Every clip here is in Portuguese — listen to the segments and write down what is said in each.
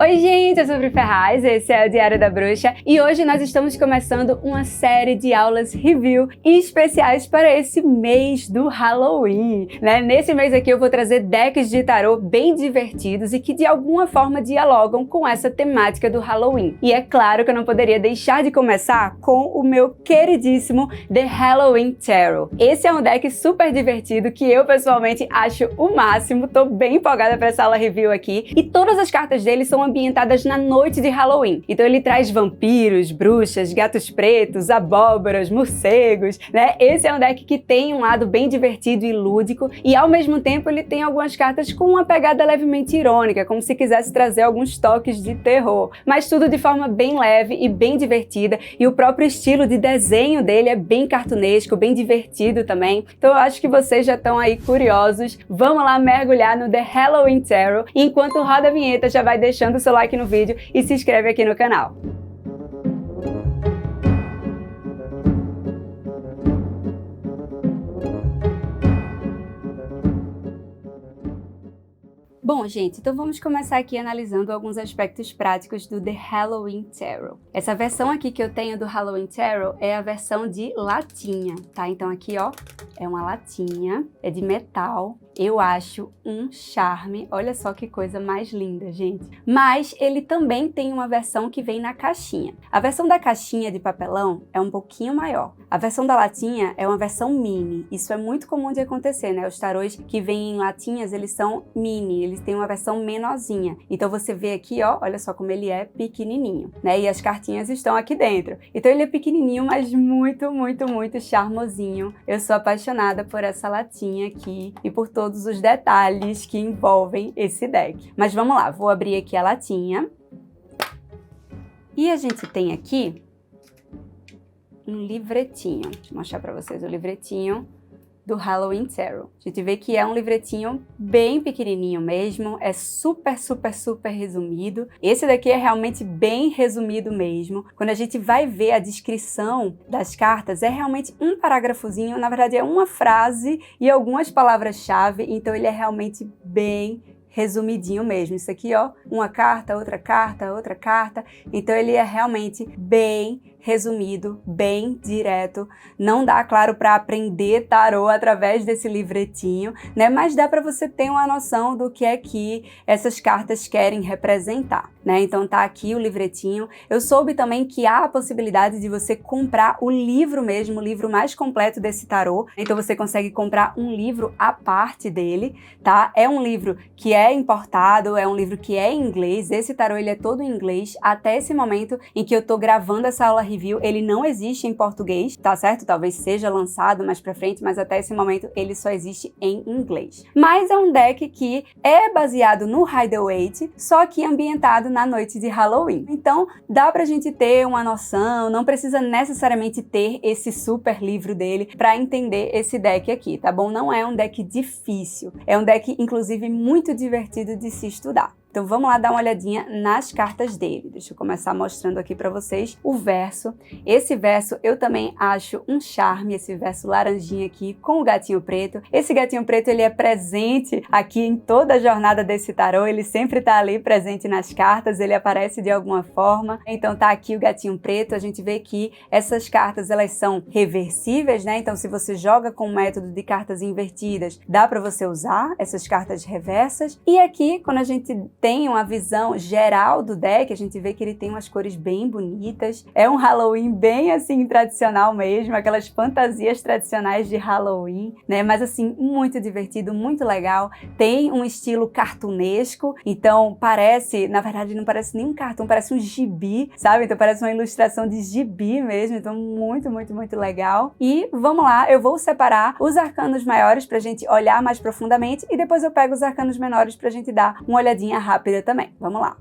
Oi gente, eu sou a Pri Ferraz, esse é o Diário da Bruxa e hoje nós estamos começando uma série de aulas review especiais para esse mês do Halloween, né? Nesse mês aqui eu vou trazer decks de tarô bem divertidos e que de alguma forma dialogam com essa temática do Halloween. E é claro que eu não poderia deixar de começar com o meu queridíssimo The Halloween Tarot. Esse é um deck super divertido que eu pessoalmente acho o máximo, tô bem empolgada para essa aula review aqui e todas as cartas dele são ambientadas na noite de Halloween. Então ele traz vampiros, bruxas, gatos pretos, abóboras, morcegos, né? Esse é um deck que tem um lado bem divertido e lúdico e ao mesmo tempo ele tem algumas cartas com uma pegada levemente irônica, como se quisesse trazer alguns toques de terror, mas tudo de forma bem leve e bem divertida e o próprio estilo de desenho dele é bem cartunesco, bem divertido também. Então eu acho que vocês já estão aí curiosos. Vamos lá mergulhar no The Halloween Tarot e enquanto roda a vinheta já vai deixando o seu like no vídeo e se inscreve aqui no canal. Bom, gente, então vamos começar aqui analisando alguns aspectos práticos do The Halloween Tarot. Essa versão aqui que eu tenho do Halloween Tarot é a versão de latinha, tá? Então aqui, ó, é uma latinha, é de metal. Eu acho um charme, olha só que coisa mais linda, gente. Mas ele também tem uma versão que vem na caixinha. A versão da caixinha de papelão é um pouquinho maior. A versão da latinha é uma versão mini. Isso é muito comum de acontecer, né? Os tarôs que vêm em latinhas, eles são mini, eles têm uma versão menorzinha. Então você vê aqui, ó, olha só como ele é pequenininho, né? E as cartinhas estão aqui dentro. Então ele é pequenininho, mas muito, muito, muito charmosinho. Eu sou apaixonada por essa latinha aqui e por todos os detalhes que envolvem esse deck. Mas vamos lá, vou abrir aqui a latinha. E a gente tem aqui um livretinho. Deixa eu mostrar para vocês o livretinho do Halloween Tarot. A gente vê que é um livretinho bem pequenininho mesmo, é super, super, super resumido. Esse daqui é realmente bem resumido mesmo. Quando a gente vai ver a descrição das cartas, é realmente um parágrafozinho, na verdade é uma frase e algumas palavras-chave, então ele é realmente bem resumidinho mesmo. Isso aqui, ó, uma carta, outra carta, outra carta. Então ele é realmente bem resumido, bem direto. Não dá, claro, para aprender tarô através desse livretinho, né? Mas dá para você ter uma noção do que é que essas cartas querem representar, né? Então tá aqui o livretinho. Eu soube também que há a possibilidade de você comprar o livro mesmo, o livro mais completo desse tarô. Então você consegue comprar um livro à parte dele, tá? É um livro que é importado, é um livro que é em inglês. Esse tarô ele é todo em inglês. Até esse momento em que eu tô gravando essa aula review, ele não existe em português, tá certo? Talvez seja lançado mais pra frente, mas até esse momento ele só existe em inglês. Mas é um deck que é baseado no Rider-Waite, só que ambientado na noite de Halloween. Então dá pra gente ter uma noção, não precisa necessariamente ter esse super livro dele pra entender esse deck aqui, tá bom? Não é um deck difícil, é um deck inclusive muito divertido de se estudar. Então vamos lá dar uma olhadinha nas cartas dele. Deixa eu começar mostrando aqui para vocês o verso. Esse verso eu também acho um charme, esse verso laranjinha aqui com o gatinho preto. Esse gatinho preto ele é presente aqui em toda a jornada desse tarô, ele sempre tá ali presente nas cartas, ele aparece de alguma forma. Então tá aqui o gatinho preto, a gente vê que essas cartas elas são reversíveis, né? Então se você joga com o método de cartas invertidas, dá para você usar essas cartas reversas. E aqui, quando a gente tem uma visão geral do deck, a gente vê que ele tem umas cores bem bonitas. É um Halloween bem assim tradicional mesmo, aquelas fantasias tradicionais de Halloween, né? Mas assim, muito divertido, muito legal. Tem um estilo cartunesco, então parece, na verdade não parece nem um cartoon, parece um gibi, sabe? Então parece uma ilustração de gibi mesmo, então muito, muito, muito legal. E vamos lá, eu vou separar os arcanos maiores pra gente olhar mais profundamente e depois eu pego os arcanos menores pra gente dar uma olhadinha rápida também. Vamos lá.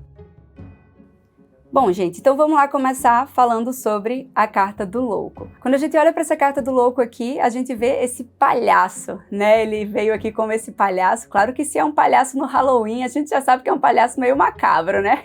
Bom, gente, então vamos lá começar falando sobre a carta do louco. Quando a gente olha para essa carta do louco aqui, a gente vê esse palhaço, né? Ele veio aqui como esse palhaço. Claro que se é um palhaço no Halloween, a gente já sabe que é um palhaço meio macabro, né?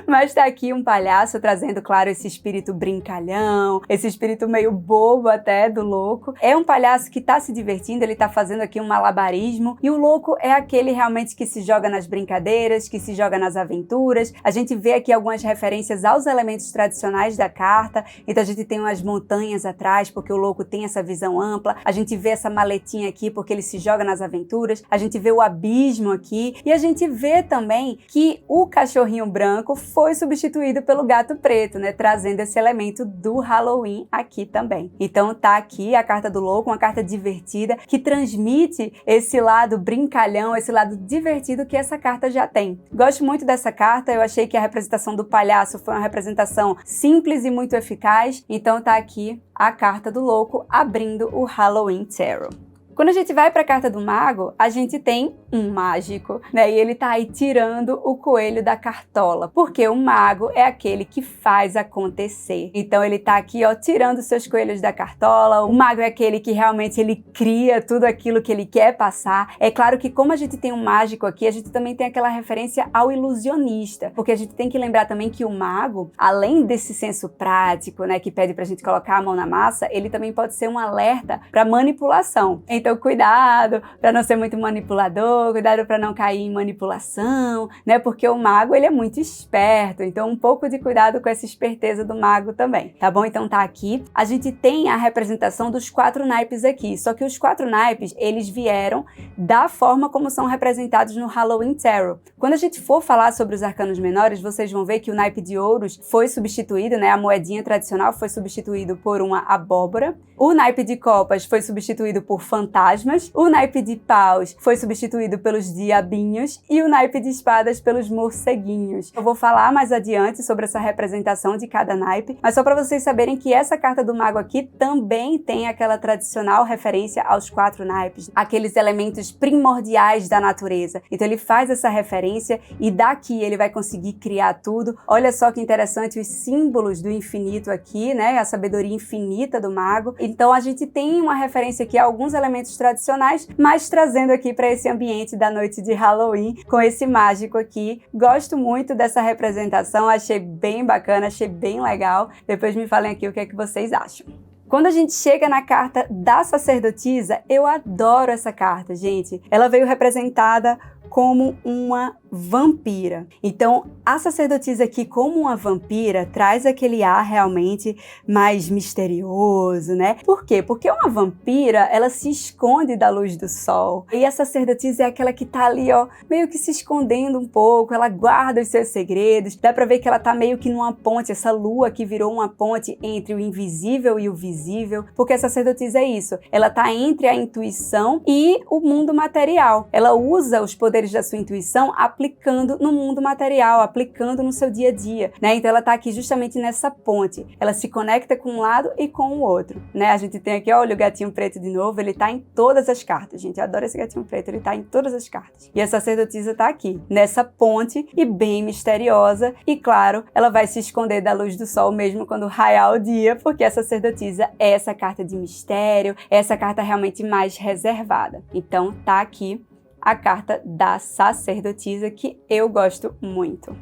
Mas tá aqui um palhaço trazendo, claro, esse espírito brincalhão, esse espírito meio bobo até do louco. É um palhaço que tá se divertindo, ele tá fazendo aqui um malabarismo, e o louco é aquele realmente que se joga nas brincadeiras, que se joga nas aventuras. A gente vê aqui algumas referências aos elementos tradicionais da carta, então a gente tem umas montanhas atrás, porque o louco tem essa visão ampla, a gente vê essa maletinha aqui porque ele se joga nas aventuras, a gente vê o abismo aqui, e a gente vê também que o cachorrinho branco foi substituído pelo gato preto, né, trazendo esse elemento do Halloween aqui também. Então tá aqui a carta do louco, uma carta divertida, que transmite esse lado brincalhão, esse lado divertido que essa carta já tem. Gosto muito dessa carta, eu achei que a representação do palhaço foi uma representação simples e muito eficaz, então tá aqui a carta do louco abrindo o Halloween Tarot. Quando a gente vai para a carta do mago, a gente tem um mágico, né? E ele tá aí tirando o coelho da cartola, porque o mago é aquele que faz acontecer. Então ele tá aqui, ó, tirando seus coelhos da cartola. O mago é aquele que realmente ele cria tudo aquilo que ele quer passar. É claro que como a gente tem um mágico aqui, a gente também tem aquela referência ao ilusionista, porque a gente tem que lembrar também que o mago, além desse senso prático, né, que pede pra gente colocar a mão na massa, ele também pode ser um alerta para manipulação. Então cuidado para não ser muito manipulador, cuidado para não cair em manipulação, né? Porque o mago, ele é muito esperto, então um pouco de cuidado com essa esperteza do mago também, tá bom? Então tá aqui, a gente tem a representação dos 4 naipes aqui, só que os 4 naipes, eles vieram da forma como são representados no Halloween Tarot. Quando a gente for falar sobre os arcanos menores, vocês vão ver que o naipe de ouros foi substituído, né? A moedinha tradicional foi substituído por uma abóbora, o naipe de copas foi substituído por fantasmas, o naipe de paus foi substituído pelos diabinhos e o naipe de espadas pelos morceguinhos. Eu vou falar mais adiante sobre essa representação de cada naipe, mas só para vocês saberem que essa carta do mago aqui também tem aquela tradicional referência aos 4 naipes, aqueles elementos primordiais da natureza. Então ele faz essa referência e daqui ele vai conseguir criar tudo. Olha só que interessante os símbolos do infinito aqui, né? A sabedoria infinita do mago. Então a gente tem uma referência aqui a alguns elementos tradicionais, mas trazendo aqui para esse ambiente da noite de Halloween com esse mágico aqui. Gosto muito dessa representação, achei bem bacana, achei bem legal. Depois me falem aqui o que é que vocês acham. Quando a gente chega na carta da sacerdotisa, eu adoro essa carta, gente. Ela veio representada como uma vampira. Então, a sacerdotisa aqui como uma vampira traz aquele ar realmente mais misterioso, né? Por quê? Porque uma vampira, ela se esconde da luz do sol. E a sacerdotisa é aquela que tá ali, ó, meio que se escondendo um pouco, ela guarda os seus segredos. Dá pra ver que ela tá meio que numa ponte, essa lua que virou uma ponte entre o invisível e o visível, porque a sacerdotisa é isso. Ela tá entre a intuição e o mundo material. Ela usa os poderes da sua intuição aplicando no mundo material, aplicando no seu dia a dia, né? Então ela tá aqui justamente nessa ponte. Ela se conecta com um lado e com o outro, né? A gente tem aqui, olha, o gatinho preto de novo, ele tá em todas as cartas, gente. Eu adoro esse gatinho preto, ele tá em todas as cartas. E a sacerdotisa tá aqui, nessa ponte e bem misteriosa. E claro, ela vai se esconder da luz do sol mesmo quando raiar o dia, porque a sacerdotisa é essa carta de mistério, é essa carta realmente mais reservada. Então tá aqui a carta da sacerdotisa, que eu gosto muito.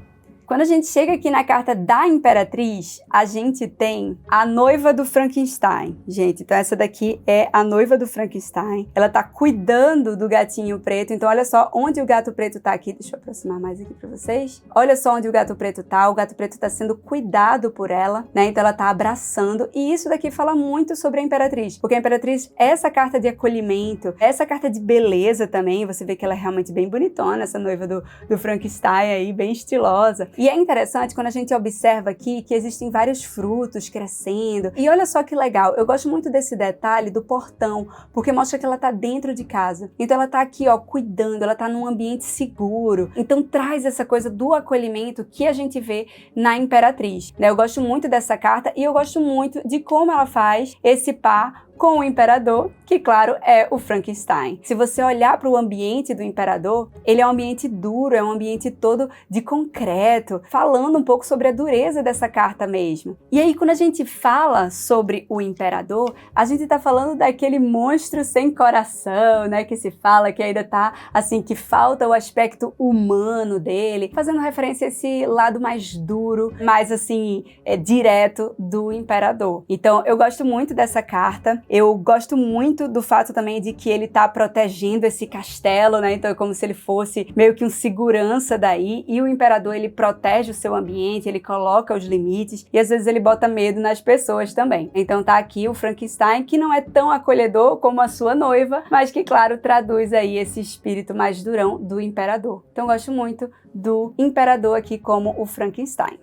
Quando a gente chega aqui na carta da Imperatriz, a gente tem a noiva do Frankenstein. Gente, então essa daqui é a noiva do Frankenstein. Ela tá cuidando do gatinho preto. Então olha só onde o gato preto tá aqui. Deixa eu aproximar mais aqui pra vocês. Olha só onde o gato preto tá. O gato preto tá sendo cuidado por ela, né? Então ela tá abraçando. E isso daqui fala muito sobre a Imperatriz. Porque a Imperatriz é essa carta de acolhimento, é essa carta de beleza também. Você vê que ela é realmente bem bonitona, essa noiva do Frankenstein aí, bem estilosa. E é interessante quando a gente observa aqui que existem vários frutos crescendo. E olha só que legal, eu gosto muito desse detalhe do portão, porque mostra que ela tá dentro de casa. Então ela tá aqui, ó, cuidando, ela tá num ambiente seguro. Então traz essa coisa do acolhimento que a gente vê na Imperatriz, né? Eu gosto muito dessa carta e eu gosto muito de como ela faz esse par com o imperador, que claro é o Frankenstein. Se você olhar para o ambiente do imperador, ele é um ambiente duro, é um ambiente todo de concreto, falando um pouco sobre a dureza dessa carta mesmo. E aí quando a gente fala sobre o imperador, a gente está falando daquele monstro sem coração, né, que se fala que ainda tá assim, que falta o aspecto humano dele, fazendo referência a esse lado mais duro, mais assim, direto do imperador. Então eu gosto muito dessa carta, eu gosto muito do fato também de que ele tá protegendo esse castelo, né, então é como se ele fosse meio que um segurança daí, e o imperador ele protege o seu ambiente, ele coloca os limites, e às vezes ele bota medo nas pessoas também. Então tá aqui o Frankenstein, que não é tão acolhedor como a sua noiva, mas que claro, traduz aí esse espírito mais durão do imperador. Então eu gosto muito do imperador aqui como o Frankenstein.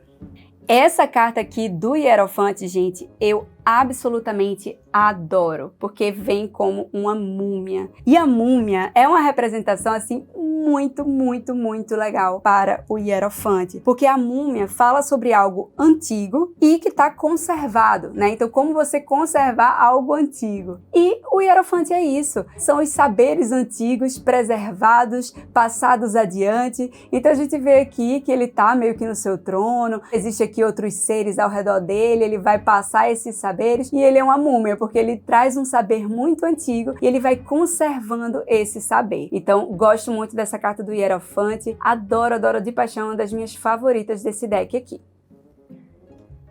Essa carta aqui do Hierofante, gente, eu absolutamente adoro, porque vem como uma múmia. E a múmia é uma representação assim muito, muito, muito legal para o Hierofante, porque a múmia fala sobre algo antigo e que está conservado, né? Então, como você conservar algo antigo? E o Hierofante é isso, são os saberes antigos preservados, passados adiante. Então, a gente vê aqui que ele está meio que no seu trono, existe aqui outros seres ao redor dele, ele vai passar esses saberes e ele é uma múmia, porque ele traz um saber muito antigo e ele vai conservando esse saber. Então, gosto muito dessa carta do Hierofante, adoro, adoro de paixão, uma das minhas favoritas desse deck aqui.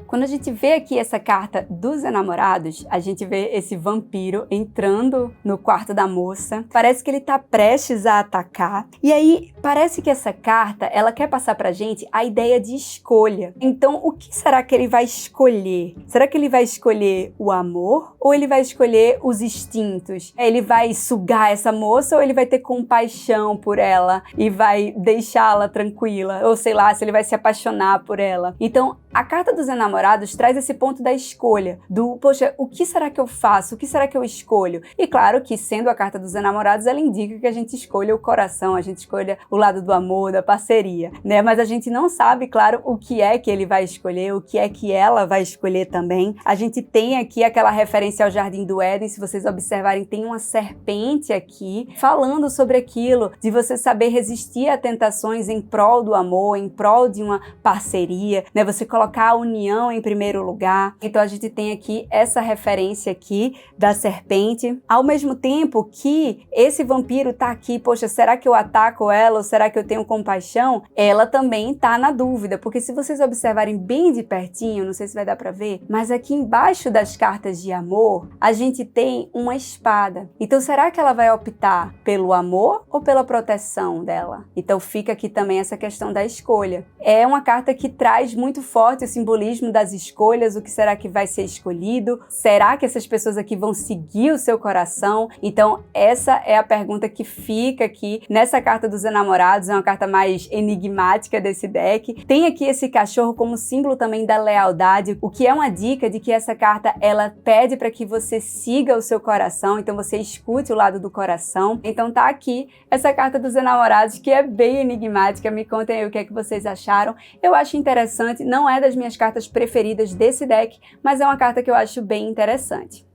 Quando a gente vê aqui essa carta dos enamorados, a gente vê esse vampiro entrando no quarto da moça. Parece que ele tá prestes a atacar. E aí, parece que essa carta, ela quer passar pra gente a ideia de escolha. Então, o que será que ele vai escolher? Será que ele vai escolher o amor ou ele vai escolher os instintos? Ele vai sugar essa moça ou ele vai ter compaixão por ela e vai deixá-la tranquila? Ou sei lá, se ele vai se apaixonar por ela. Então, a carta dos enamorados traz esse ponto da escolha, do, poxa, o que será que eu faço? O que será que eu escolho? E claro que, sendo a carta dos enamorados, ela indica que a gente escolha o coração, a gente escolha o lado do amor, da parceria, né? Mas a gente não sabe, claro, o que é que ele vai escolher, o que é que ela vai escolher também. A gente tem aqui aquela referência ao Jardim do Éden, se vocês observarem, tem uma serpente aqui, falando sobre aquilo, de você saber resistir a tentações em prol do amor, em prol de uma parceria, né? Você colocar a união em primeiro lugar. Então a gente tem aqui essa referência aqui da serpente, ao mesmo tempo que esse vampiro tá aqui, poxa, será que eu ataco ela ou será que eu tenho compaixão? Ela também tá na dúvida, porque se vocês observarem bem de pertinho, não sei se vai dar pra ver, mas aqui embaixo das cartas de amor, a gente tem uma espada. Então será que ela vai optar pelo amor ou pela proteção dela? Então fica aqui também essa questão da escolha. É uma carta que traz muito forte o simbolismo das escolhas, o que será que vai ser escolhido? Será que essas pessoas aqui vão seguir o seu coração? Então essa é a pergunta que fica aqui nessa carta dos enamorados, é uma carta mais enigmática desse deck. Tem aqui esse cachorro como símbolo também da lealdade, o que é uma dica de que essa carta ela pede para que você siga o seu coração, então você escute o lado do coração. Então tá aqui essa carta dos enamorados que é bem enigmática, me contem aí o que é que vocês acharam. Eu acho interessante, não é das minhas cartas preferidas desse deck, mas é uma carta que eu acho bem interessante.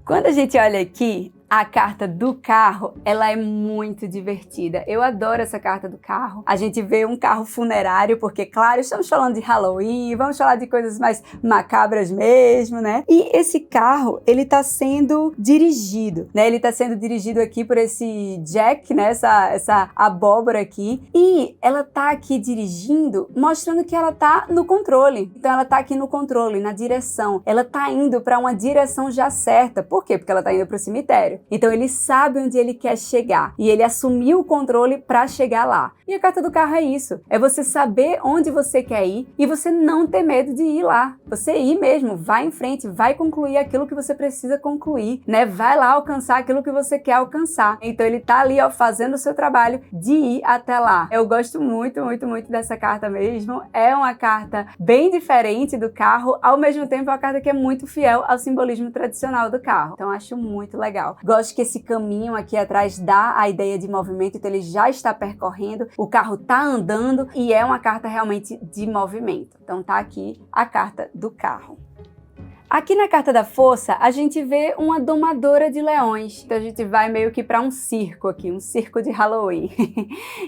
Quando a gente olha aqui, a carta do carro, ela é muito divertida. Eu adoro essa carta do carro. A gente vê um carro funerário, porque, claro, estamos falando de Halloween, vamos falar de coisas mais macabras mesmo, né? E esse carro, ele tá sendo dirigido, né? Ele tá sendo dirigido aqui por esse Jack, né? Essa abóbora aqui. E ela tá aqui dirigindo, mostrando que ela tá no controle. Então, ela tá aqui no controle, na direção. Ela tá indo para uma direção já certa. Por quê? Porque ela tá indo pro cemitério. Então ele sabe onde ele quer chegar e ele assumiu o controle para chegar lá. E a carta do carro é isso, é você saber onde você quer ir e você não ter medo de ir lá. Você ir mesmo, vai em frente, vai concluir aquilo que você precisa concluir, né? Vai lá alcançar aquilo que você quer alcançar. Então ele tá ali, ó, fazendo o seu trabalho de ir até lá. Eu gosto muito, muito, muito dessa carta mesmo. É uma carta bem diferente do carro, ao mesmo tempo é uma carta que é muito fiel ao simbolismo tradicional do carro. Então acho muito legal. Gosto que esse caminho aqui atrás dá a ideia de movimento, então ele já está percorrendo, o carro tá andando e é uma carta realmente de movimento. Então tá aqui a carta do carro. Aqui na carta da força, a gente vê uma domadora de leões. Então a gente vai meio que para um circo aqui, um circo de Halloween.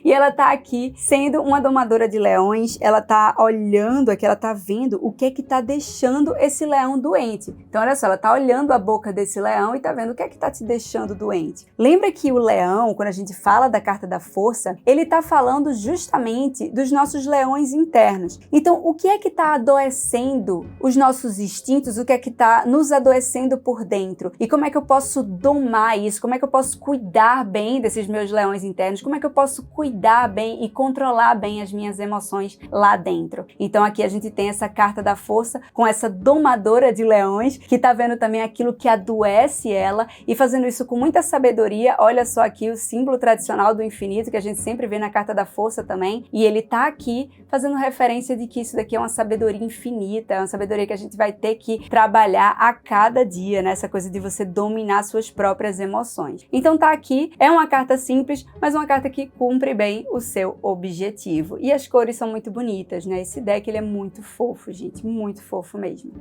E ela tá aqui sendo uma domadora de leões, ela tá olhando aqui, ela tá vendo o que tá deixando esse leão doente. Então olha só, ela tá olhando a boca desse leão e tá vendo o que tá te deixando doente. Lembra que o leão, quando a gente fala da carta da força, ele tá falando justamente dos nossos leões internos. Então o que é que tá adoecendo os nossos instintos, o que é que tá nos adoecendo por dentro? E como é que eu posso domar isso? Como é que eu posso cuidar bem desses meus leões internos? Como é que eu posso cuidar bem e controlar bem as minhas emoções lá dentro? Então aqui a gente tem essa carta da força com essa domadora de leões que tá vendo também aquilo que adoece ela e fazendo isso com muita sabedoria. Olha só aqui o símbolo tradicional do infinito que a gente sempre vê na carta da força também. E ele tá aqui fazendo referência de que isso daqui é uma sabedoria infinita, é uma sabedoria que a gente vai ter que trabalhar a cada dia, né? Essa coisa de você dominar suas próprias emoções. Então tá aqui, é uma carta simples, mas uma carta que cumpre bem o seu objetivo. E as cores são muito bonitas, né? Esse deck ele é muito fofo, gente, muito fofo mesmo.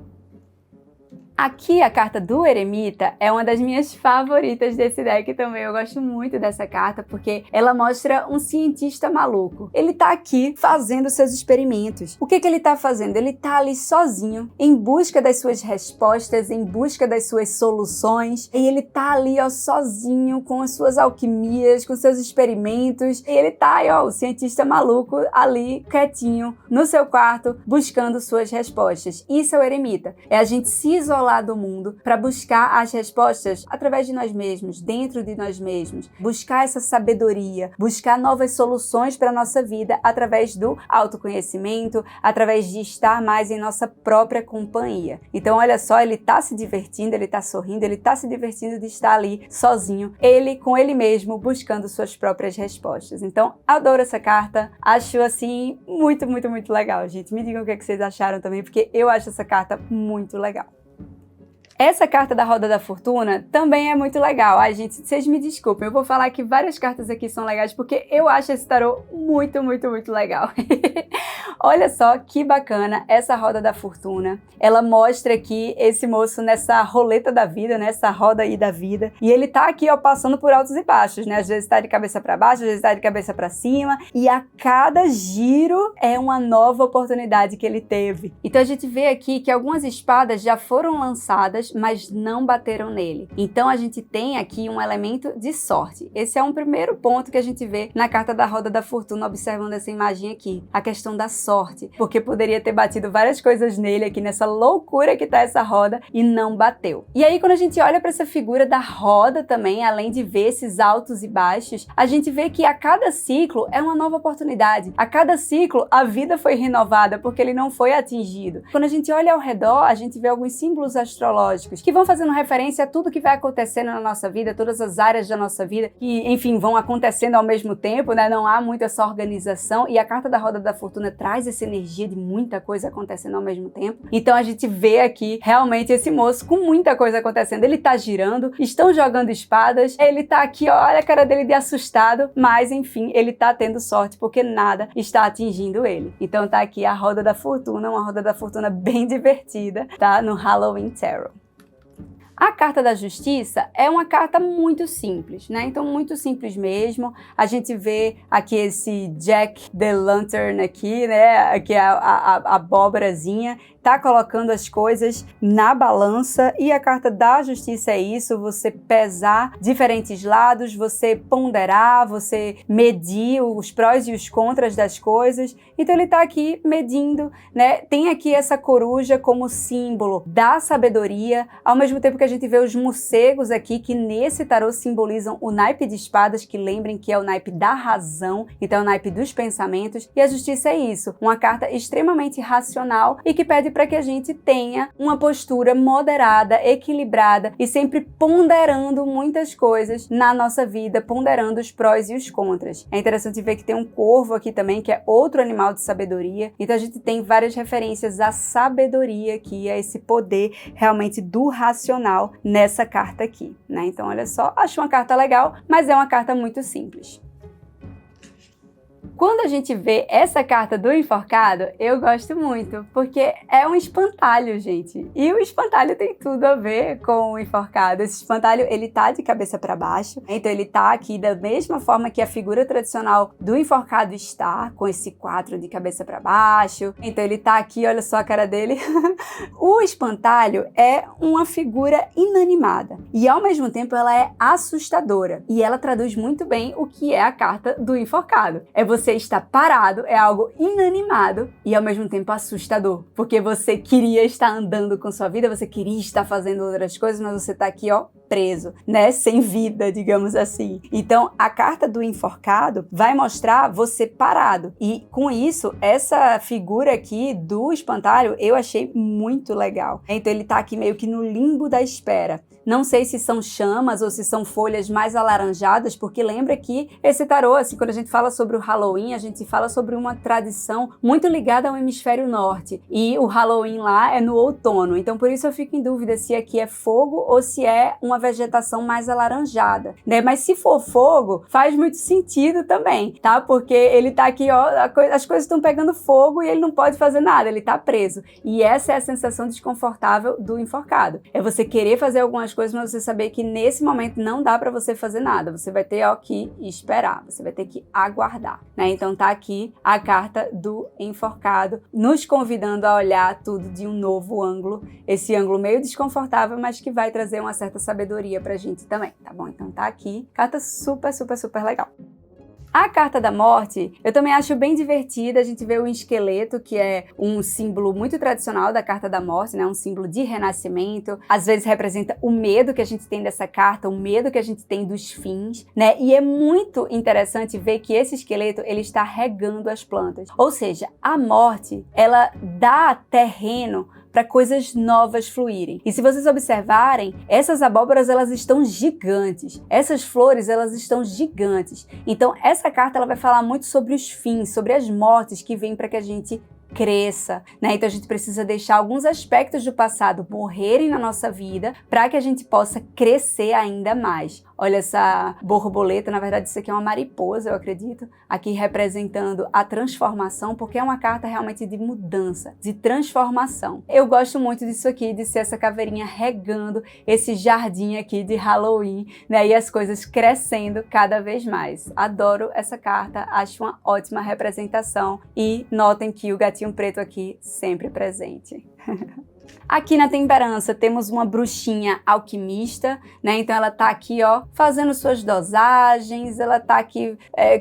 Aqui a carta do Eremita é uma das minhas favoritas desse deck também. Eu gosto muito dessa carta porque ela mostra um cientista maluco. Ele tá aqui fazendo seus experimentos. O que ele tá fazendo? Ele tá ali sozinho, em busca das suas respostas, em busca das suas soluções. E ele tá ali, ó, sozinho, com as suas alquimias, com seus experimentos. E ele tá aí, ó, o cientista maluco ali, quietinho, no seu quarto, buscando suas respostas. Isso é o Eremita. É a gente se isolar do mundo para buscar as respostas através de nós mesmos, dentro de nós mesmos, buscar essa sabedoria, buscar novas soluções para a nossa vida através do autoconhecimento, através de estar mais em nossa própria companhia. Então olha só, ele tá se divertindo, ele tá sorrindo, ele tá se divertindo de estar ali sozinho, ele com ele mesmo, buscando suas próprias respostas. Então adoro essa carta, acho assim muito, muito, muito legal, gente. Me digam o que vocês acharam também, porque eu acho essa carta muito legal. Essa carta da Roda da Fortuna também é muito legal. Ai, gente, vocês me desculpem, eu vou falar que várias cartas aqui são legais porque eu acho esse tarô muito, muito, muito legal. Olha só que bacana essa Roda da Fortuna. Ela mostra aqui esse moço nessa roleta da vida, nessa roda aí da vida. E ele tá aqui, ó, passando por altos e baixos, né? Às vezes tá de cabeça para baixo, às vezes tá de cabeça para cima. E a cada giro é uma nova oportunidade que ele teve. Então a gente vê aqui que algumas espadas já foram lançadas, mas não bateram nele. Então a gente tem aqui um elemento de sorte. Esse é um primeiro ponto que a gente vê na carta da Roda da Fortuna, observando essa imagem aqui. A questão da sorte, porque poderia ter batido várias coisas nele aqui nessa loucura que tá essa roda e não bateu. E aí quando a gente olha para essa figura da roda também, além de ver esses altos e baixos, a gente vê que a cada ciclo é uma nova oportunidade. A cada ciclo a vida foi renovada porque ele não foi atingido. Quando a gente olha ao redor, a gente vê alguns símbolos astrológicos que vão fazendo referência a tudo que vai acontecendo na nossa vida, todas as áreas da nossa vida, que, enfim, vão acontecendo ao mesmo tempo, né? Não há muito essa organização, e a carta da Roda da Fortuna traz essa energia de muita coisa acontecendo ao mesmo tempo. Então a gente vê aqui realmente esse moço com muita coisa acontecendo. Ele tá girando, estão jogando espadas, ele tá aqui, ó, olha a cara dele de assustado, mas enfim, ele tá tendo sorte porque nada está atingindo ele. Então tá aqui a Roda da Fortuna, uma Roda da Fortuna bem divertida, tá? No Halloween Tarot. A carta da Justiça é uma carta muito simples, né? Então, muito simples mesmo. A gente vê aqui esse Jack the Lantern aqui, né? Aqui é a abóborazinha. Tá colocando as coisas na balança, e a carta da Justiça é isso, você pesar diferentes lados, você ponderar, você medir os prós e os contras das coisas. Então ele tá aqui medindo, né? Tem aqui essa coruja como símbolo da sabedoria, ao mesmo tempo que a gente vê os morcegos aqui, que nesse tarô simbolizam o naipe de espadas, que lembrem que é o naipe da razão, então é o naipe dos pensamentos, e a Justiça é isso, uma carta extremamente racional e que pede para que a gente tenha uma postura moderada, equilibrada e sempre ponderando muitas coisas na nossa vida, ponderando os prós e os contras. É interessante ver que tem um corvo aqui também, que é outro animal de sabedoria, então a gente tem várias referências à sabedoria aqui, a esse poder realmente do racional nessa carta aqui, né? Então olha só, acho uma carta legal, mas é uma carta muito simples. Quando a gente vê essa carta do enforcado, eu gosto muito, porque é um espantalho, gente. E o espantalho tem tudo a ver com o enforcado. Esse espantalho, ele tá de cabeça para baixo, então ele tá aqui da mesma forma que a figura tradicional do enforcado está, com esse 4 de cabeça para baixo. Então ele tá aqui, olha só a cara dele. O espantalho é uma figura inanimada e ao mesmo tempo ela é assustadora e ela traduz muito bem o que é a carta do enforcado. É você estar parado, é algo inanimado e ao mesmo tempo assustador, porque você queria estar andando com sua vida, você queria estar fazendo outras coisas, mas você tá aqui, ó, preso, né? Sem vida, digamos assim. Então, a carta do enforcado vai mostrar você parado. E com isso, essa figura aqui do espantalho, eu achei muito legal. Então, ele tá aqui meio que no limbo da espera. Não sei se são chamas ou se são folhas mais alaranjadas, porque lembra que esse tarô, assim, quando a gente fala sobre o Halloween, a gente fala sobre uma tradição muito ligada ao hemisfério norte. E o Halloween lá é no outono. Então, por isso eu fico em dúvida se aqui é fogo ou se é uma vegetação mais alaranjada, né? Mas se for fogo, faz muito sentido também, tá? Porque ele tá aqui, ó, as coisas estão pegando fogo e ele não pode fazer nada, ele tá preso. E essa é a sensação desconfortável do enforcado. É você querer fazer algumas coisas, mas você saber que nesse momento não dá pra você fazer nada. Você vai ter, ó, que esperar, você vai ter que aguardar, né? Então tá aqui a carta do enforcado, nos convidando a olhar tudo de um novo ângulo, esse ângulo meio desconfortável, mas que vai trazer uma certa sabedoria pra gente também, tá bom? Então tá aqui, carta super, super, super legal. A carta da morte, eu também acho bem divertida. A gente vê o esqueleto, que é um símbolo muito tradicional da carta da morte, né? Um símbolo de renascimento. Às vezes representa o medo que a gente tem dessa carta, o medo que a gente tem dos fins, né? E é muito interessante ver que esse esqueleto, ele está regando as plantas. Ou seja, a morte, ela dá terreno para coisas novas fluírem. E se vocês observarem, essas abóboras, elas estão gigantes. Essas flores, elas estão gigantes. Então, essa carta ela vai falar muito sobre os fins, sobre as mortes que vêm para que a gente cresça, né? Então a gente precisa deixar alguns aspectos do passado morrerem na nossa vida para que a gente possa crescer ainda mais. Olha essa borboleta, na verdade isso aqui é uma mariposa, eu acredito, aqui representando a transformação, porque é uma carta realmente de mudança, de transformação. Eu gosto muito disso aqui, de ser essa caveirinha regando esse jardim aqui de Halloween, né? E as coisas crescendo cada vez mais. Adoro essa carta, acho uma ótima representação e notem que o gatinho preto aqui sempre presente. Aqui na temperança temos uma bruxinha alquimista, né? Então ela tá aqui, ó, fazendo suas dosagens, ela tá aqui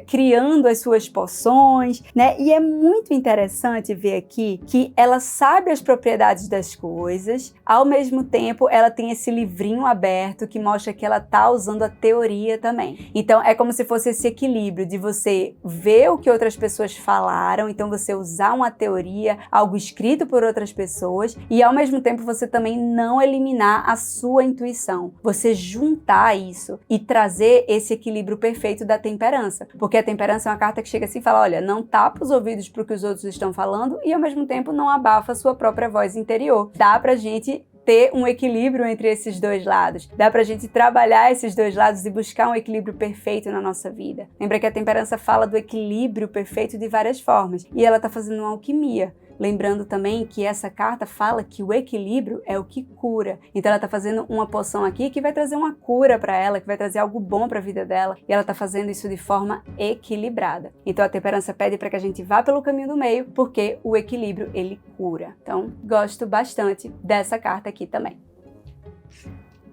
criando as suas poções, né? E é muito interessante ver aqui que ela sabe as propriedades das coisas, ao mesmo tempo ela tem esse livrinho aberto que mostra que ela tá usando a teoria também. Então é como se fosse esse equilíbrio de você ver o que outras pessoas falaram, então você usar uma teoria, algo escrito por outras pessoas, e ao mesmo tempo você também não eliminar a sua intuição. Você juntar isso e trazer esse equilíbrio perfeito da temperança. Porque a temperança é uma carta que chega assim e fala, olha, não tapa os ouvidos para o que os outros estão falando e ao mesmo tempo não abafa a sua própria voz interior. Dá pra gente ter um equilíbrio entre esses dois lados. Dá pra gente trabalhar esses dois lados e buscar um equilíbrio perfeito na nossa vida. Lembra que a temperança fala do equilíbrio perfeito de várias formas. E ela tá fazendo uma alquimia. Lembrando também que essa carta fala que o equilíbrio é o que cura. Então ela tá fazendo uma poção aqui que vai trazer uma cura para ela, que vai trazer algo bom para a vida dela, e ela tá fazendo isso de forma equilibrada. Então a temperança pede para que a gente vá pelo caminho do meio, porque o equilíbrio ele cura. Então gosto bastante dessa carta aqui também.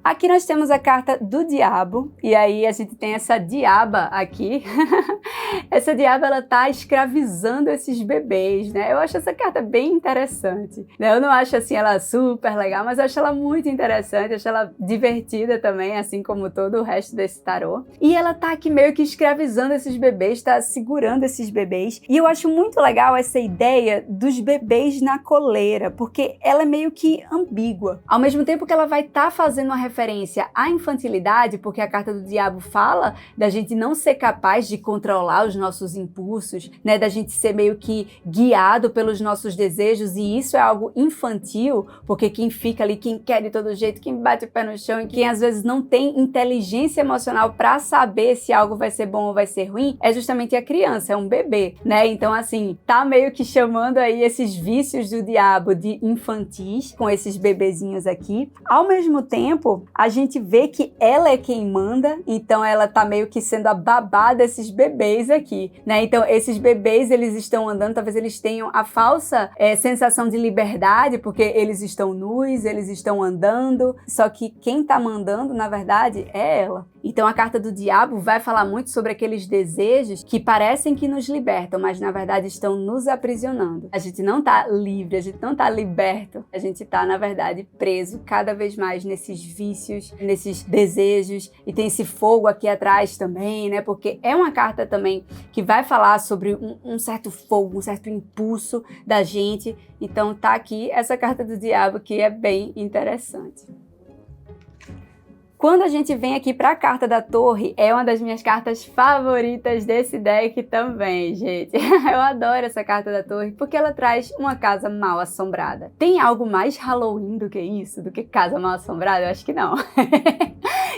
Aqui nós temos a carta do diabo, e aí a gente tem essa diaba aqui. Essa diaba, ela tá escravizando esses bebês, né? Eu acho essa carta bem interessante, né? Eu não acho, assim, ela super legal, mas eu acho ela muito interessante, acho ela divertida também, assim como todo o resto desse tarô. E ela tá aqui meio que escravizando esses bebês, tá segurando esses bebês. E eu acho muito legal essa ideia dos bebês na coleira, porque ela é meio que ambígua. Ao mesmo tempo que ela vai estar fazendo uma referência à infantilidade, porque a carta do diabo fala da gente não ser capaz de controlar os nossos impulsos, né, da gente ser meio que guiado pelos nossos desejos, e isso é algo infantil, porque quem fica ali, quem quer de todo jeito, quem bate o pé no chão e quem às vezes não tem inteligência emocional para saber se algo vai ser bom ou vai ser ruim, é justamente a criança, é um bebê, né? Então assim, tá meio que chamando aí esses vícios do diabo de infantis, com esses bebezinhos aqui. Ao mesmo tempo, a gente vê que ela é quem manda, então ela tá meio que sendo a babá desses bebês aqui, né? Então esses bebês, eles estão andando, talvez eles tenham a falsa sensação de liberdade, porque eles estão nus, eles estão andando, só que quem tá mandando, na verdade, é ela. Então a carta do diabo vai falar muito sobre aqueles desejos que parecem que nos libertam, mas na verdade estão nos aprisionando. A gente não tá livre, a gente não tá liberto, a gente tá, na verdade, preso cada vez mais nesses vícios, nesses desejos, e tem esse fogo aqui atrás também, né? Porque é uma carta também que vai falar sobre um certo fogo, um certo impulso da gente. Então tá aqui essa carta do diabo que é bem interessante. Quando a gente vem aqui para a carta da torre, é uma das minhas cartas favoritas desse deck também, gente. Eu adoro essa carta da torre porque ela traz uma casa mal assombrada. Tem algo mais Halloween do que isso? Do que casa mal assombrada? Eu acho que não.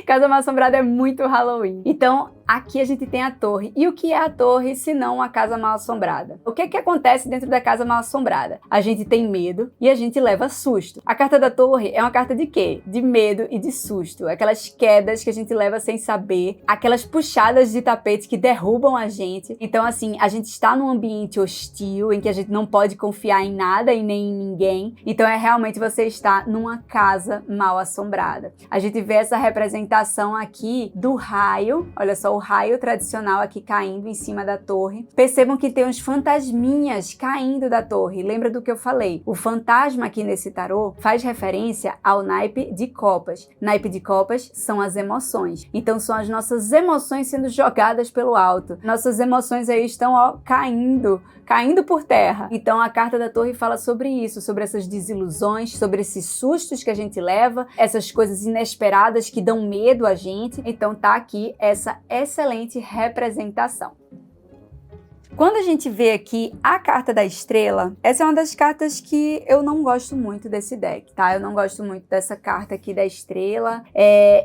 Casa mal assombrada é muito Halloween. Então, aqui a gente tem a torre. E o que é a torre se não uma casa mal assombrada? O que é que acontece dentro da casa mal assombrada? A gente tem medo e a gente leva susto. A carta da torre é uma carta de quê? De medo e de susto. Aquelas quedas que a gente leva sem saber, aquelas puxadas de tapete que derrubam a gente. Então, assim, a gente está num ambiente hostil em que a gente não pode confiar em nada e nem em ninguém. Então, é realmente você estar numa casa mal assombrada. A gente vê essa representação aqui do raio. Olha só, o raio tradicional aqui caindo em cima da torre. Percebam que tem uns fantasminhas caindo da torre. Lembra do que eu falei? O fantasma aqui nesse tarô faz referência ao naipe de copas. Naipe de copas são as emoções. Então são as nossas emoções sendo jogadas pelo alto. Nossas emoções aí estão, ó, caindo por terra. Então a carta da torre fala sobre isso, sobre essas desilusões, sobre esses sustos que a gente leva, essas coisas inesperadas que dão medo a gente. Então tá aqui essa excelente representação. Quando a gente vê aqui a carta da estrela, essa é uma das cartas que eu não gosto muito desse deck, tá? Eu não gosto muito dessa carta aqui da estrela.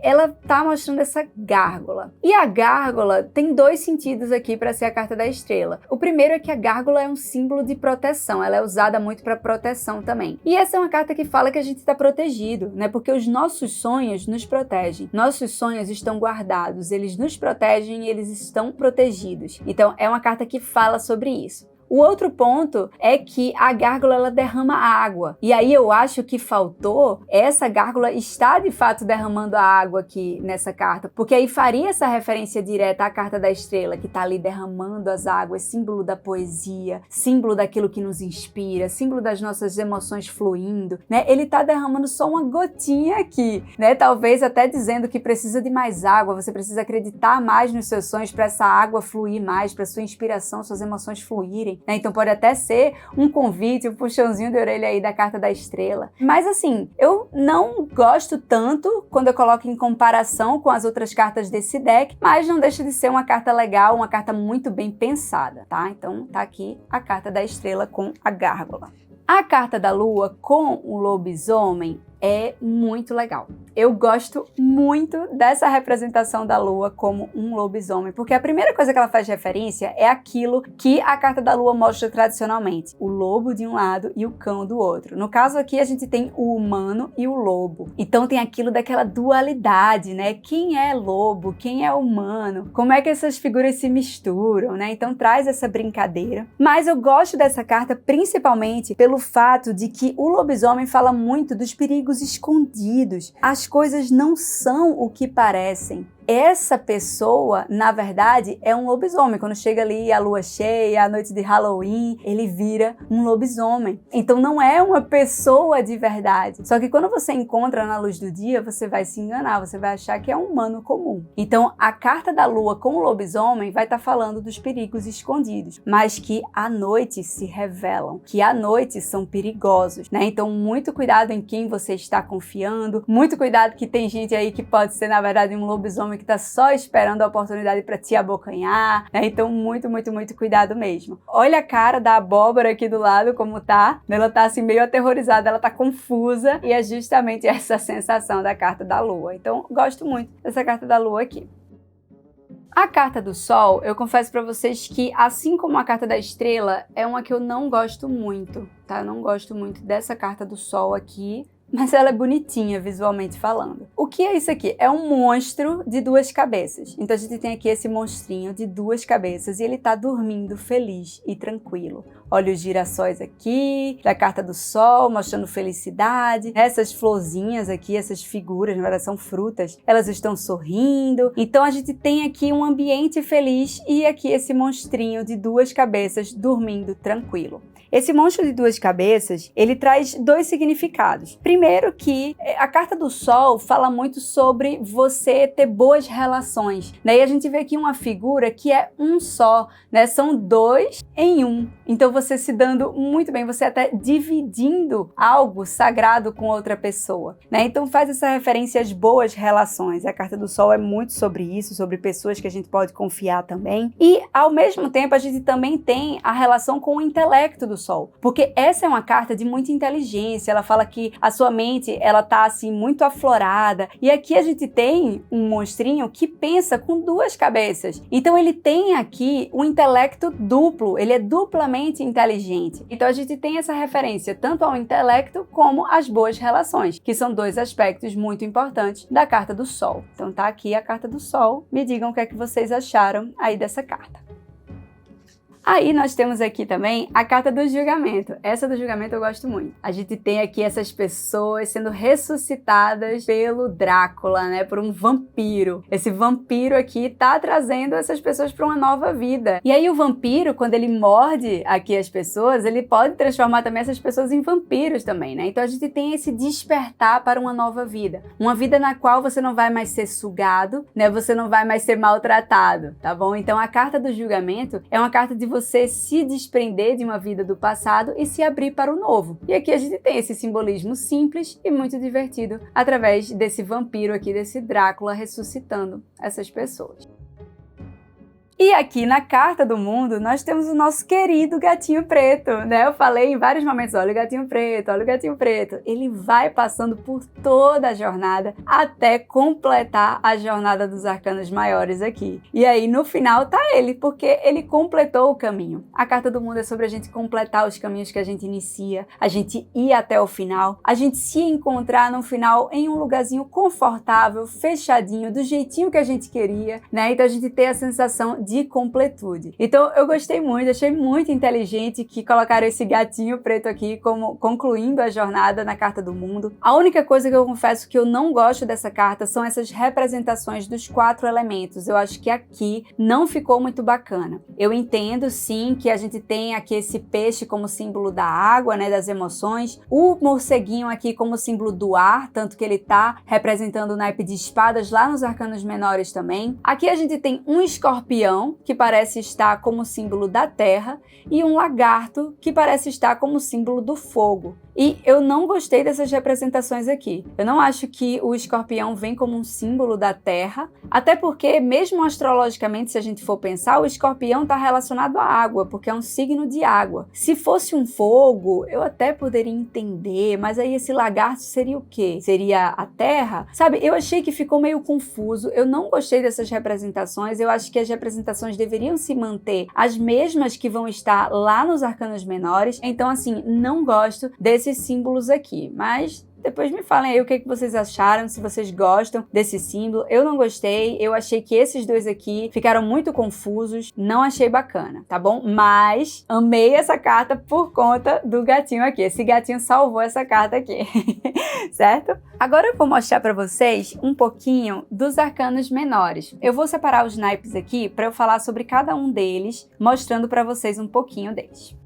Ela tá mostrando essa gárgula. E a gárgula tem dois sentidos aqui para ser a carta da estrela. O primeiro é que a gárgula é um símbolo de proteção, ela é usada muito para proteção também. E essa é uma carta que fala que a gente está protegido, né? Porque os nossos sonhos nos protegem. Nossos sonhos estão guardados, eles nos protegem e eles estão protegidos. Então é uma carta que fala sobre isso. O outro ponto é que a gárgula ela derrama água. E aí eu acho que faltou essa gárgula estar de fato derramando a água aqui nessa carta, porque aí faria essa referência direta à carta da estrela, que tá ali derramando as águas, símbolo da poesia, símbolo daquilo que nos inspira, símbolo das nossas emoções fluindo, né? Ele tá derramando só uma gotinha aqui, né? Talvez até dizendo que precisa de mais água, você precisa acreditar mais nos seus sonhos para essa água fluir mais, para sua inspiração, suas emoções fluírem. Então pode até ser um convite, um puxãozinho de orelha aí da carta da estrela. Mas assim, eu não gosto tanto quando eu coloco em comparação com as outras cartas desse deck, mas não deixa de ser uma carta legal, uma carta muito bem pensada, tá? Então tá aqui a carta da estrela com a gárgula. A carta da lua com o lobisomem é muito legal. Eu gosto muito dessa representação da lua como um lobisomem, porque a primeira coisa que ela faz referência é aquilo que a carta da lua mostra tradicionalmente, o lobo de um lado e o cão do outro. No caso aqui a gente tem o humano e o lobo, então tem aquilo daquela dualidade, né? Quem é lobo, quem é humano, como é que essas figuras se misturam, né? Então traz essa brincadeira. Mas eu gosto dessa carta principalmente pelo fato de que o lobisomem fala muito dos perigos escondidos. As coisas não são o que parecem. essa pessoa, na verdade, é um lobisomem. Quando chega ali a lua cheia, a noite de Halloween, ele vira um lobisomem. Então não é uma pessoa de verdade. Só que quando você encontra na luz do dia, você vai se enganar, você vai achar que é um humano comum. Então a carta da lua com o lobisomem vai estar falando dos perigos escondidos, mas que à noite se revelam, que à noite são perigosos, né? Então muito cuidado em quem você está confiando, muito cuidado que tem gente aí que pode ser na verdade um lobisomem que está só esperando a oportunidade para te abocanhar, né? Então muito cuidado mesmo. Olha a cara da abóbora aqui do lado como tá, ela tá assim meio aterrorizada, ela tá confusa e é justamente essa sensação da carta da lua. Então gosto muito dessa carta da lua aqui. A carta do Sol, eu confesso para vocês que, assim como a carta da estrela, é uma que eu não gosto muito, tá? Eu não gosto muito dessa carta do Sol aqui, mas ela é bonitinha visualmente falando. O que é isso aqui? É um monstro de duas cabeças. Então a gente tem aqui esse monstrinho de duas cabeças e ele tá dormindo feliz e tranquilo. Olha os girassóis aqui, da carta do Sol, mostrando felicidade. Essas florzinhas aqui, essas figuras, na verdade são frutas, elas estão sorrindo. Então a gente tem aqui um ambiente feliz e aqui esse monstrinho de duas cabeças dormindo tranquilo. Esse monstro de duas cabeças, ele traz dois significados. Primeiro que a carta do Sol fala muito sobre você ter boas relações, né? E a gente vê aqui uma figura que é um só, né? São dois em um. Então você se dando muito bem, você até dividindo algo sagrado com outra pessoa, né? Então faz essa referência às boas relações. A carta do Sol é muito sobre isso, sobre pessoas que a gente pode confiar também. E ao mesmo tempo a gente também tem a relação com o intelecto do Sol, porque essa é uma carta de muita inteligência. Ela fala que a sua mente, ela tá assim muito aflorada, e aqui a gente tem um monstrinho que pensa com duas cabeças. Então ele tem aqui um intelecto duplo, ele é duplamente inteligente. Então a gente tem essa referência tanto ao intelecto como às boas relações, que são dois aspectos muito importantes da carta do Sol. Então tá aqui a carta do Sol. Me digam o que é que vocês acharam aí dessa carta. Aí nós temos aqui também a carta do julgamento. Essa do julgamento eu gosto muito. A gente tem aqui essas pessoas sendo ressuscitadas pelo Drácula, né? Por um vampiro. Esse vampiro aqui tá trazendo essas pessoas para uma nova vida. E aí o vampiro, quando ele morde aqui as pessoas, ele pode transformar também essas pessoas em vampiros também, né? Então a gente tem esse despertar para uma nova vida. Uma vida na qual você não vai mais ser sugado, né? Você não vai mais ser maltratado, tá bom? Então a carta do julgamento é uma carta de você se desprender de uma vida do passado e se abrir para o novo. E aqui a gente tem esse simbolismo simples e muito divertido através desse vampiro aqui, desse Drácula ressuscitando essas pessoas. E aqui na carta do mundo, nós temos o nosso querido gatinho preto, né? Eu falei em vários momentos, olha o gatinho preto, olha o gatinho preto. Ele vai passando por toda a jornada até completar a jornada dos arcanos maiores aqui. E aí no final tá ele, porque ele completou o caminho. A carta do mundo é sobre a gente completar os caminhos que a gente inicia, a gente ir até o final, a gente se encontrar no final em um lugarzinho confortável, fechadinho, do jeitinho que a gente queria, né? Então a gente ter a sensação de completude. Então eu gostei muito, achei muito inteligente que colocaram esse gatinho preto aqui como concluindo a jornada na carta do mundo. A única coisa que eu confesso que eu não gosto dessa carta são essas representações dos 4 elementos. Eu acho que aqui não ficou muito bacana. Eu entendo sim que a gente tem aqui esse peixe como símbolo da água, né, das emoções, o morceguinho aqui como símbolo do ar, tanto que ele tá representando o naipe de espadas lá nos arcanos menores também. Aqui a gente tem um escorpião que parece estar como símbolo da terra e um lagarto que parece estar como símbolo do fogo. E eu não gostei dessas representações aqui. Eu não acho que o escorpião vem como um símbolo da terra, até porque, mesmo astrologicamente, se a gente for pensar, o escorpião está relacionado à água, porque é um signo de água. Se fosse um fogo, eu até poderia entender, mas aí esse lagarto seria o quê? Seria a terra? Sabe, eu achei que ficou meio confuso, eu não gostei dessas representações, eu acho que as representações deveriam se manter as mesmas que vão estar lá nos arcanos menores, então assim, não gosto desses símbolos aqui, mas Depois me falem aí o que vocês acharam, se vocês gostam desse símbolo. Eu não gostei, eu achei que esses dois aqui ficaram muito confusos, não achei bacana, tá bom? Mas amei essa carta por conta do gatinho aqui. Esse gatinho salvou essa carta aqui, certo? Agora eu vou mostrar para vocês um pouquinho dos arcanos menores. Eu vou separar os naipes aqui para eu falar sobre cada um deles, mostrando para vocês um pouquinho deles.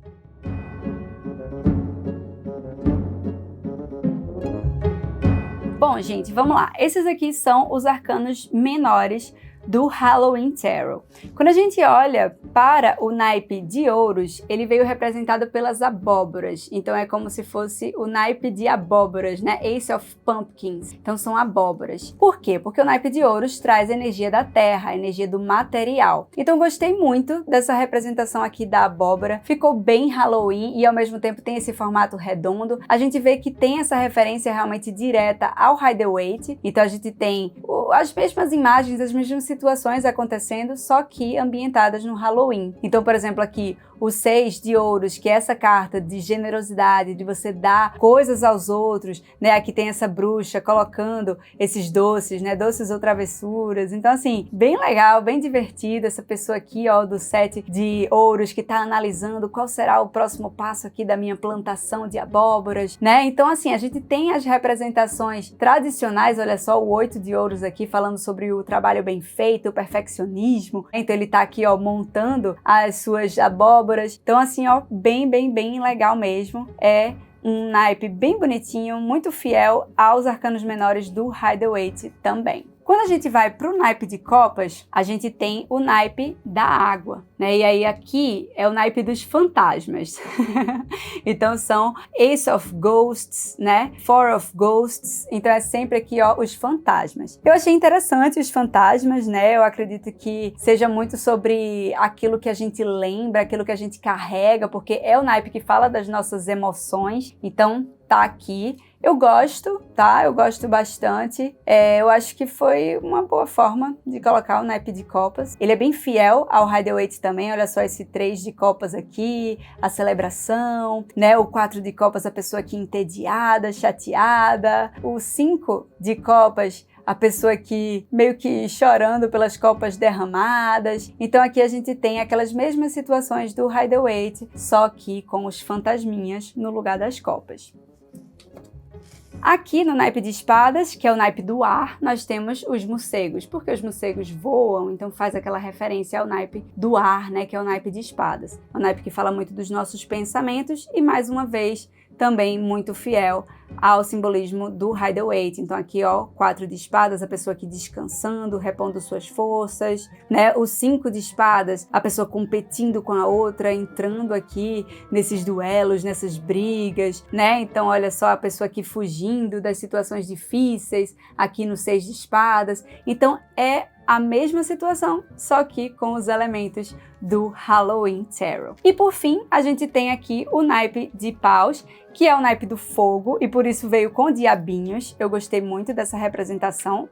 Bom, gente, vamos lá. Esses aqui são os arcanos menores do Halloween Tarot. Quando a gente olha para o naipe de ouros, ele veio representado pelas abóboras. Então é como se fosse o naipe de abóboras, né? Ace of Pumpkins. Então são abóboras. Por quê? Porque o naipe de ouros traz a energia da terra, a energia do material. Então gostei muito dessa representação aqui da abóbora. Ficou bem Halloween e ao mesmo tempo tem esse formato redondo. A gente vê que tem essa referência realmente direta ao Rider-Waite. Então a gente tem as mesmas imagens, as mesmas situações acontecendo, só que ambientadas no Halloween. Então, por exemplo, aqui o 6 de ouros, que é essa carta de generosidade, de você dar coisas aos outros, né? Aqui tem essa bruxa colocando esses doces, né? Doces ou travessuras. Então, assim, bem legal, bem divertido. Essa pessoa aqui, ó, do 7 de ouros, que tá analisando qual será o próximo passo aqui da minha plantação de abóboras, né? Então, assim, a gente tem as representações tradicionais, olha só, o 8 de ouros aqui, falando sobre o trabalho bem feito, o perfeccionismo. Então, ele tá aqui, ó, montando as suas abóboras. Então, assim, ó, bem legal mesmo. É um naipe bem bonitinho, muito fiel aos arcanos menores do Rider-Waite também. Quando a gente vai para o naipe de copas, a gente tem o naipe da água, né? E aí aqui é o naipe dos fantasmas. Então são Ace of Ghosts, né? Four of Ghosts. Então é sempre aqui, ó, os fantasmas. Eu achei interessante os fantasmas, né? Eu acredito que seja muito sobre aquilo que a gente lembra, aquilo que a gente carrega, porque é o naipe que fala das nossas emoções. Então tá aqui. Eu gosto, tá? Eu gosto bastante. Eu acho que foi uma boa forma de colocar o naipe de copas. Ele é bem fiel ao Rider-Waite também. Olha só esse 3 de copas aqui, a celebração, né? O 4 de copas, a pessoa aqui entediada, chateada. O 5 de copas, a pessoa aqui meio que chorando pelas copas derramadas. Então aqui a gente tem aquelas mesmas situações do Rider-Waite, só que com os fantasminhas no lugar das copas. Aqui no naipe de espadas, que é o naipe do ar, nós temos os morcegos, porque os morcegos voam, então faz aquela referência ao naipe do ar, né, que é o naipe de espadas. É um naipe que fala muito dos nossos pensamentos e, mais uma vez, também muito fiel ao simbolismo do Rider-Waite. Então aqui, ó, 4 de espadas, a pessoa aqui descansando, repondo suas forças, né? O 5 de espadas, a pessoa competindo com a outra, entrando aqui nesses duelos, nessas brigas, né? Então olha só, a pessoa aqui fugindo das situações difíceis, aqui no 6 de espadas. Então é a mesma situação, só que com os elementos do Halloween Tarot. E por fim, a gente tem aqui o naipe de paus, que é o naipe do fogo, e por isso veio com diabinhos. Eu gostei muito dessa representação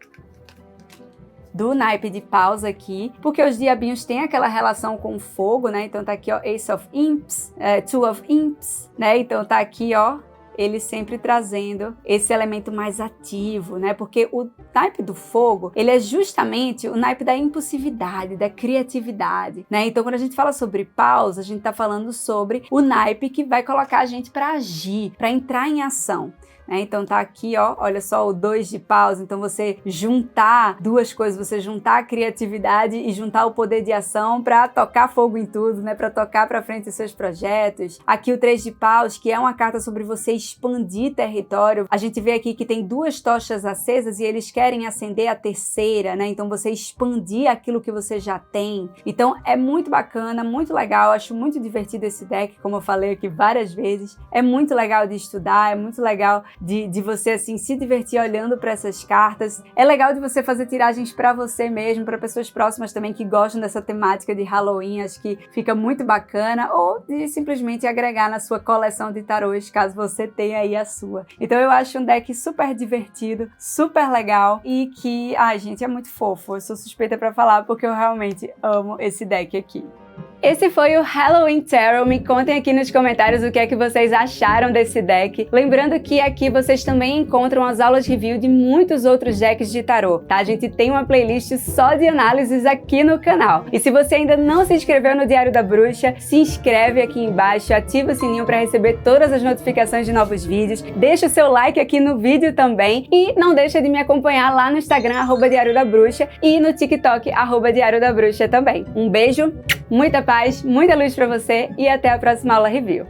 do naipe de paus aqui, porque os diabinhos têm aquela relação com o fogo, né? Então tá aqui, ó, Ace of Imps, Two of Imps, né? Então tá aqui, ó, ele sempre trazendo esse elemento mais ativo, né? Porque o naipe do fogo, ele é justamente o naipe da impulsividade, da criatividade, né? Então, quando a gente fala sobre paus, a gente tá falando sobre o naipe que vai colocar a gente para agir, para entrar em ação. Então tá aqui, ó, olha só o 2 de paus, então você juntar duas coisas, você juntar a criatividade e juntar o poder de ação para tocar fogo em tudo, né, para tocar para frente os seus projetos. Aqui o 3 de paus, que é uma carta sobre você expandir território. A gente vê aqui que tem 2 tochas acesas e eles querem acender a terceira, né, então você expandir aquilo que você já tem. Então é muito bacana, muito legal, eu acho muito divertido esse deck, como eu falei aqui várias vezes. É muito legal de estudar, é muito legal de você, assim, se divertir olhando para essas cartas. É legal de você fazer tiragens para você mesmo, para pessoas próximas também que gostam dessa temática de Halloween, acho que fica muito bacana, ou de simplesmente agregar na sua coleção de tarôs, caso você tenha aí a sua. Então eu acho um deck super divertido, super legal e que, ai gente, é muito fofo. Eu sou suspeita para falar porque eu realmente amo esse deck aqui. Esse foi o Halloween Tarot. Me contem aqui nos comentários o que é que vocês acharam desse deck. Lembrando que aqui vocês também encontram as aulas review de muitos outros decks de tarô, tá? A gente tem uma playlist só de análises aqui no canal. E se você ainda não se inscreveu no Diário da Bruxa, se inscreve aqui embaixo, ativa o sininho para receber todas as notificações de novos vídeos, deixa o seu like aqui no vídeo também e não deixa de me acompanhar lá no Instagram, @Diário da Bruxa, e no TikTok, @Diário da Bruxa também. Um beijo, muita paz, muita luz para você e até a próxima aula review.